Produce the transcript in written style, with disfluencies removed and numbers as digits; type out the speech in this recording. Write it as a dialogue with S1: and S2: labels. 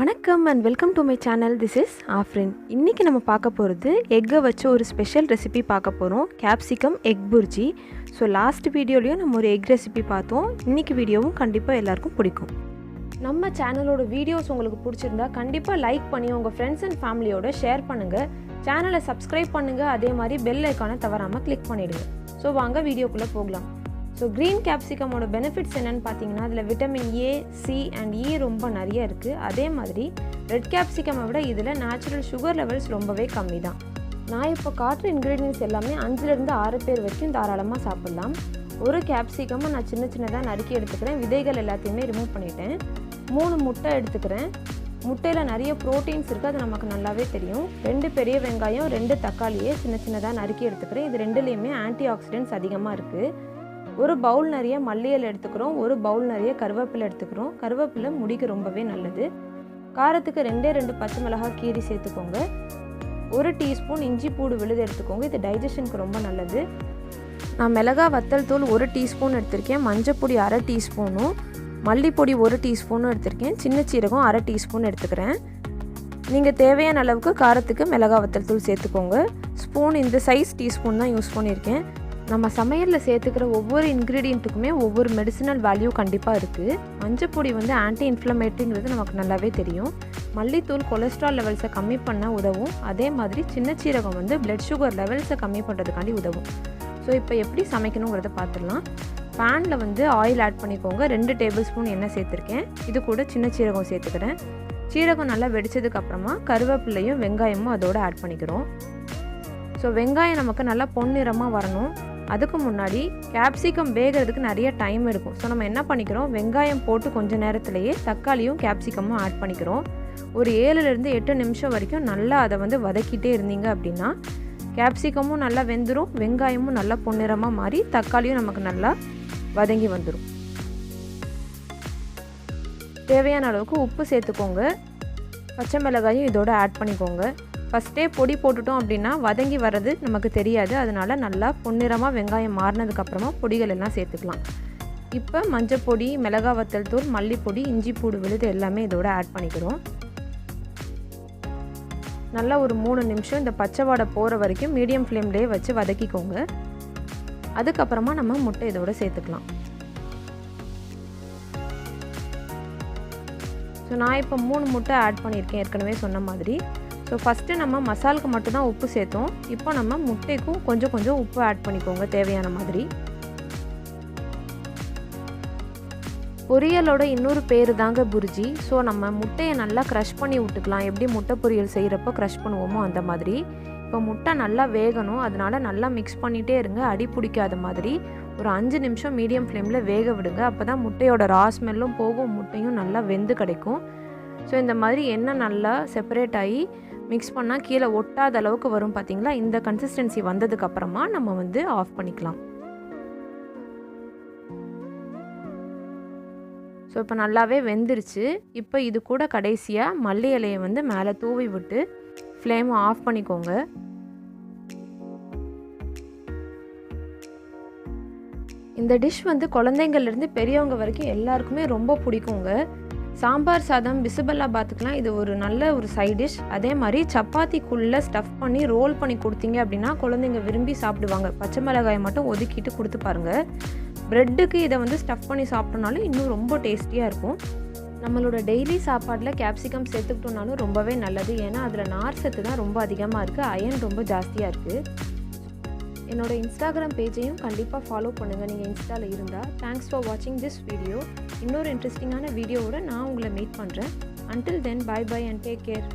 S1: வணக்கம் and welcome to my channel. This is Afreen. இன்றைக்கி நம்ம பார்க்க போகிறது எக்கை வச்சு ஒரு ஸ்பெஷல் ரெசிபி பார்க்க போகிறோம், capsicum egg bhurji. So last வீடியோலையும் நம்ம ஒரு எக் ரெசிபி பார்த்தோம். இன்றைக்கி வீடியோவும் கண்டிப்பாக எல்லாருக்கும் பிடிக்கும். நம்ம சேனலோட வீடியோஸ் உங்களுக்கு பிடிச்சிருந்தா கண்டிப்பாக லைக் பண்ணி உங்கள் ஃப்ரெண்ட்ஸ் அண்ட் ஃபேமிலியோட ஷேர் பண்ணுங்கள். சேனலை சப்ஸ்கிரைப் பண்ணுங்கள். அதே மாதிரி பெல் ஐக்கானை தவறாமல் கிளிக் பண்ணிவிடுங்க. ஸோ வாங்க வீடியோக்குள்ளே போகலாம். ஸோ க்ரீன் கேப்சிகமோட பெனிஃபிட்ஸ் என்னென்னு பார்த்தீங்கன்னா, அதில் விட்டமின் ஏ, சி அண்ட் இ ரொம்ப நிறைய இருக்குது. அதே மாதிரி ரெட் கேப்சிகமை விட இதில் நேச்சுரல் சுகர் லெவல்ஸ் ரொம்பவே கம்மி தான். நான் இப்போ காட்டுற இன்க்ரீடியன்ட்ஸ் எல்லாமே 5லேருந்து 6 பேர் வரைக்கும் தாராளமாக சாப்பிட்லாம். ஒரு கேப்சிகமை நான் சின்னதாக நறுக்கி எடுத்துக்கிறேன். விதைகள் எல்லாத்தையுமே ரிமூவ் பண்ணிவிட்டேன். 3 முட்டை எடுத்துக்கிறேன். முட்டையில் நிறைய ப்ரோட்டீன்ஸ் இருக்குது, அது நமக்கு நல்லாவே தெரியும். 2 பெரிய வெங்காயம், 2 தக்காளியை சின்னதாக நறுக்கி எடுத்துக்கிறேன். இது ரெண்டுலேயுமே ஆன்டி ஆக்சிடென்ட்ஸ் அதிகமாக இருக்குது. ஒரு பவுல் நிறைய மல்லியல் எடுத்துக்கிறோம். ஒரு பவுல் நிறைய கருவேப்பிலை எடுத்துக்கிறோம். கருவேப்பிலை முடிக்கு ரொம்பவே நல்லது. காரத்துக்கு 2 பச்சை மிளகாய் கீரி சேர்த்துக்கோங்க. 1 டீஸ்பூன் இஞ்சி பூடு விழுது எடுத்துக்கோங்க. இது டைஜஷனுக்கு ரொம்ப நல்லது. நான் மிளகாய் வத்தல் தூள் 1 டீஸ்பூன் எடுத்திருக்கேன். மஞ்சப்பொடி 1/2 டீஸ்பூனும், மல்லிப்பொடி 1 டீஸ்பூனும் எடுத்திருக்கேன். சின்ன சீரகம் 1/2 டீஸ்பூன் எடுத்துக்கிறேன். நீங்கள் தேவையான அளவுக்கு காரத்துக்கு மிளகாய் வத்தல் தூள் சேர்த்துக்கோங்க. ஸ்பூன் இந்த சைஸ் டீஸ்பூன் தான் யூஸ் பண்ணியிருக்கேன். நம்ம சமையலில் சேர்த்துக்கிற ஒவ்வொரு இன்க்ரீடியண்ட்டுக்குமே ஒவ்வொரு மெடிசினல் வேல்யூ கண்டிப்பாக இருக்குது. மஞ்சப்பொடி ஆன்டி இன்ஃப்ளமேட்டரிங்கிறது நமக்கு நல்லாவே தெரியும். மல்லித்தூள் கொலஸ்ட்ரால் லெவல்ஸை கம்மி பண்ண உதவும். அதே மாதிரி சின்ன சீரகம் பிளட் சுகர் லெவல்ஸை கம்மி பண்ணுறதுக்காண்டி உதவும். ஸோ இப்போ எப்படி சமைக்கணுங்கிறத பார்த்துடலாம். பேனில் ஆயில் ஆட் பண்ணிக்கோங்க. 2 டேபிள் ஸ்பூன் எண்ணெய் சேர்த்துருக்கேன். இது கூட சின்ன சீரகம் சேர்த்துக்கிறேன். சீரகம் நல்லா வெடிச்சதுக்கப்புறமா கருவேப்பிலையும் வெங்காயமும் அதோடு ஆட் பண்ணிக்கிறோம். ஸோ வெங்காயம் நமக்கு நல்லா பொன்னிறமாக வரணும். அதுக்கு முன்னாடி கேப்சிகம் வேகிறதுக்கு நிறைய டைம் எடுக்கும். ஸோ நம்ம என்ன பண்ணிக்கிறோம், வெங்காயம் போட்டு கொஞ்சம் நேரத்துலையே தக்காளியும் கேப்சிகமும் ஆட் பண்ணிக்கிறோம். ஒரு 7லேருந்து 8 நிமிஷம் வரைக்கும் நல்லா அதை வதக்கிட்டே இருந்தீங்க அப்படின்னா கேப்சிகமும் நல்லா வெந்துடும், வெங்காயமும் நல்லா பொன்னிறமாக மாறி தக்காளியும் நமக்கு நல்லா வதங்கி வந்துடும். தேவையான அளவுக்கு உப்பு சேர்த்துக்கோங்க. பச்சை மிளகாயும் இதோட ஆட் பண்ணிக்கோங்க. ஃபஸ்ட்டே பொடி போட்டுட்டோம் அப்படின்னா வதங்கி வர்றது நமக்கு தெரியாது. அதனால் நல்லா பொன்னிறமாக வெங்காயம் மாறினதுக்கப்புறமா பொடிகள் எல்லாம் சேர்த்துக்கலாம். இப்போ மஞ்சப்பொடி, மிளகாய் வத்தல் தூள், மல்லிப்பொடி, இஞ்சி பூடு விழுது எல்லாமே இதோட ஆட் பண்ணிக்கிறோம். நல்லா ஒரு 3 நிமிஷம் இந்த பச்சை வாடை போகிற வரைக்கும் மீடியம் ஃப்ளேம்லேயே வச்சு வதக்கிக்கோங்க. அதுக்கப்புறமா நம்ம முட்டை இதோட சேர்த்துக்கலாம். ஸோ நான் இப்போ 3 முட்டை ஆட் பண்ணியிருக்கேன் ஏற்கனவே சொன்ன மாதிரி. ஸோ ஃபஸ்ட்டு நம்ம மசாலுக்கு மட்டும்தான் உப்பு சேர்த்தோம். இப்போ நம்ம முட்டைக்கும் கொஞ்சம் உப்பு ஆட் பண்ணிக்கோங்க தேவையான மாதிரி. பொரியலோட இன்னொரு பேர் தாங்க புர்ஜி. ஸோ நம்ம முட்டையை நல்லா க்ரஷ் பண்ணி விட்டுக்கலாம். எப்படி முட்டை பொரியல் செய்கிறப்போ க்ரஷ் பண்ணுவோமோ அந்த மாதிரி. இப்போ முட்டை நல்லா வேகணும், அதனால் நல்லா மிக்ஸ் பண்ணிகிட்டே இருங்க. அடி பிடிக்காத மாதிரி ஒரு 5 நிமிஷம் மீடியம் ஃப்ளேமில் வேக விடுங்க. அப்போ தான் முட்டையோட ரா ஸ்மெல்லும் போகும், முட்டையும் நல்லா வெந்து கிடைக்கும். ஸோ இந்த மாதிரி எண்ணெய் நல்லா செப்பரேட் ஆகி மிக்ஸ் பண்ணால் கீழே ஒட்டாத அளவுக்கு வரும் பார்த்தீங்களா. இந்த கன்சிஸ்டன்சி வந்ததுக்கப்புறமா நம்ம ஆஃப் பண்ணிக்கலாம். ஸோ இப்போ நல்லாவே வெந்துருச்சு. இப்போ இது கூட கடைசியாக மல்லி இலையை மேலே தூவி விட்டு ஃப்ளேமை ஆஃப் பண்ணிக்கோங்க. இந்த டிஷ் குழந்தைங்கள்லேருந்து பெரியவங்க வரைக்கும் எல்லாருக்குமே ரொம்ப பிடிக்குங்க. சாம்பார் சாதம், பிசிபெல்லா பாத்துக்கலாம் இது ஒரு நல்ல ஒரு சைட் டிஷ். அதே மாதிரி சப்பாத்திக்குள்ளே ஸ்டஃப் பண்ணி ரோல் பண்ணி கொடுத்தீங்க அப்படின்னா குழந்தைங்க விரும்பி சாப்பிடுவாங்க. பச்சை மிளகாயை மட்டும் ஒதுக்கிட்டு கொடுத்து பாருங்கள். ப்ரெட்டுக்கு இதை ஸ்டஃப் பண்ணி சாப்பிட்டோம்னாலும் இன்னும் ரொம்ப டேஸ்டியாக இருக்கும். நம்மளோட டெய்லி சாப்பாட்டில் கேப்சிகம் சேர்த்துக்கிட்டோம்னாலும் ரொம்பவே நல்லது. ஏன்னா அதில் நார் சத்து தான் ரொம்ப அதிகமாக இருக்குது, அயன் ரொம்ப ஜாஸ்தியாக இருக்குது. என்னோட இன்ஸ்டாகிராம் பேஜையும் கண்டிப்பாக ஃபாலோ பண்ணுங்கள் நீங்கள் இன்ஸ்டாவில் இருந்தால். தேங்க்ஸ் ஃபார் வாட்சிங் திஸ் வீடியோ. இன்னொரு இன்ட்ரெஸ்டிங்கான வீடியோவோட நான் உங்களை மீட் பண்ணுறேன். Until then, bye bye and take care.